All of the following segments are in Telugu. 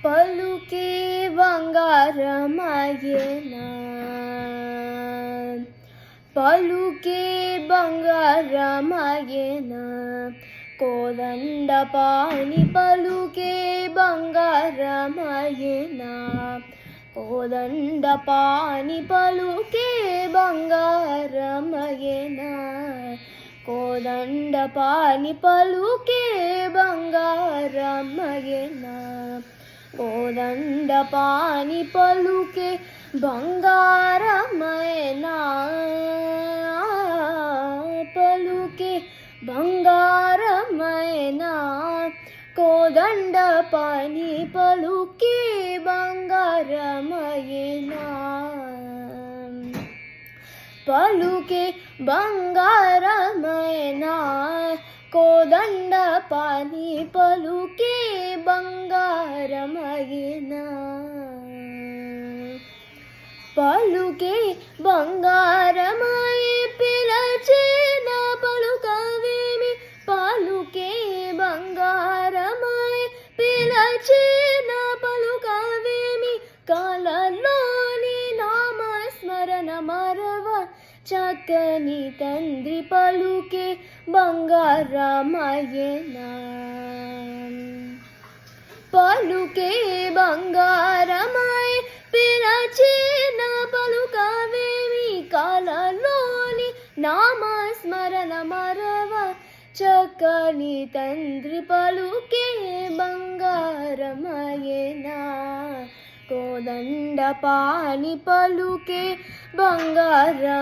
పలుకే బంగారమయ్యేనా, పలుకే బంగారమయ్యేనా, కోదండపాణి పలుకే బంగారమయ్యేనా, కోదండపాణి పలుకే బంగారమయ్యేనా, కోదండపాణి పలుకే బంగారమయ్యేనా, కోదండపాణి పలుకే బంగారమయ్యేనా, పలుకే బంగారమయ్యేనా, కోదండపాణి పలుకే బంగారమయ్యేనా, పలుకే బంగారమయ్యేనా, కోదండపాణి పలుకే బంగారమయ్యేనా, పలుకే బంగారమయ్యే పిలచిన పలుకవేమి, పలుకే బంగారమయ్యే పిలచిన పలుకవేమి, కలలోని నామస్మరణ మరవ చక్కని తండ్రి పలుకే బంగారమయ్యేనా, పలుకే బంగారమయ్యే పిలచిన పలుకవేమి, కలలోని నామస్మరణ మరవ చక్కని తండ్రి పలుకే బంగారమయ్యేనా, కోదండపాణి పలుకే బంగారమయ్యేనా,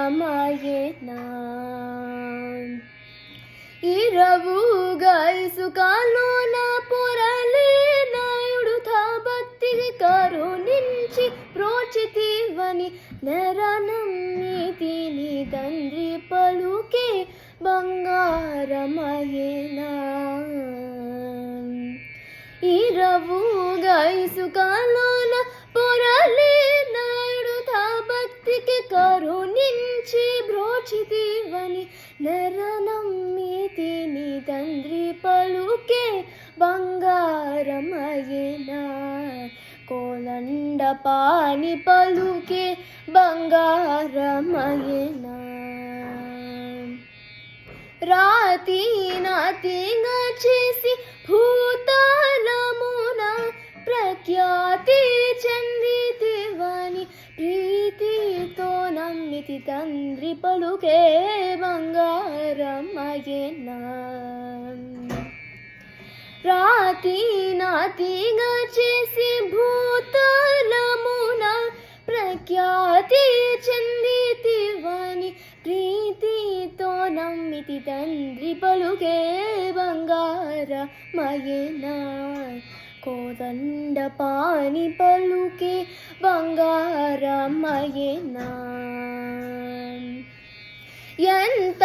ఇరవుగా ఇసుకలోన పొరలిన ఉడుతా భక్తికి కరుణించి ప్రోచితివని నెరనమ్మితిని తండ్రి పలుకే బంగారమయ్యేనా, ఇరవుగా ఇసుకలోన పొరలిన ఉడుతా భక్తికి కరుణించి బ్రోచితివని నెరనమ్మితిని తండ్రి పలుకే బంగారమయ్యేనా, కోదండపాణి పలుకే బంగారమయ్యేనా, రాతి నాతిగా చేసి భూతాళమున ప్రఖ్యాతి చెందితివని ప్రీతితో నమ్మితి తండ్రి పలుకే బంగారమయ్యేనా, రాతి నాతిగా చేసి భూతాళమున ప్రఖ్యాతి చెందితివని ప్రీతితో నమ్మితి తండ్రి పలుకే బంగారమయ్యేనా, కోదండపాణి పలుకే బంగారమయ్యేనా, ఎంత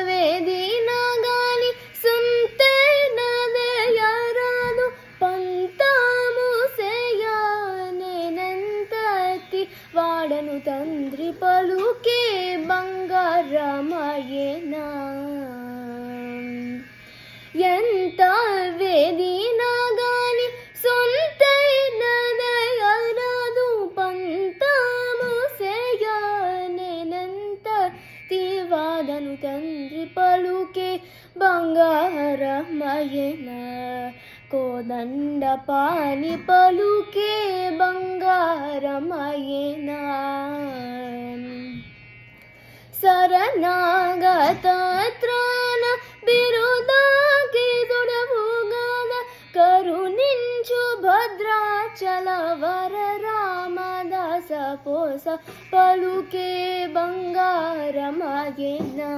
వేదినా గాని సుంతైనదయరాదు పంతము సేయనేనంతటి వాడను తండ్రి పలుకే బంగారమయ్యేనా, ఎంత వేదినా గాని సొంతైనదయరాదు పంతము సేయనేనంతటి వాడను తండ్రి పలుకే బంగారమయ్యేనా, కోదండపాణి పలుకే బంగారమయ్యేనా, శరణాగత త్రాణ బిరుదాకిదుడవుగాన కరుణించు భద్రాచల వర రామదాస పోస పలుకే బంగారమయ్యేనా,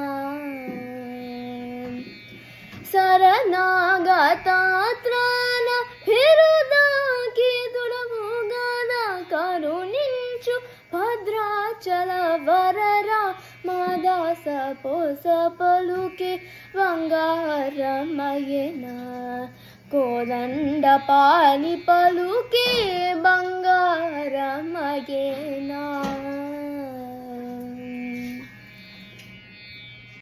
శరణాగత త్రాణ బిరుదాకిదుడవుగాన కరుణించు భద్రాచల వర రామదాస పోస పలుకే బంగారమయ్యేనా, కోదండపాణి పలుకే బంగారమయ్యేనా.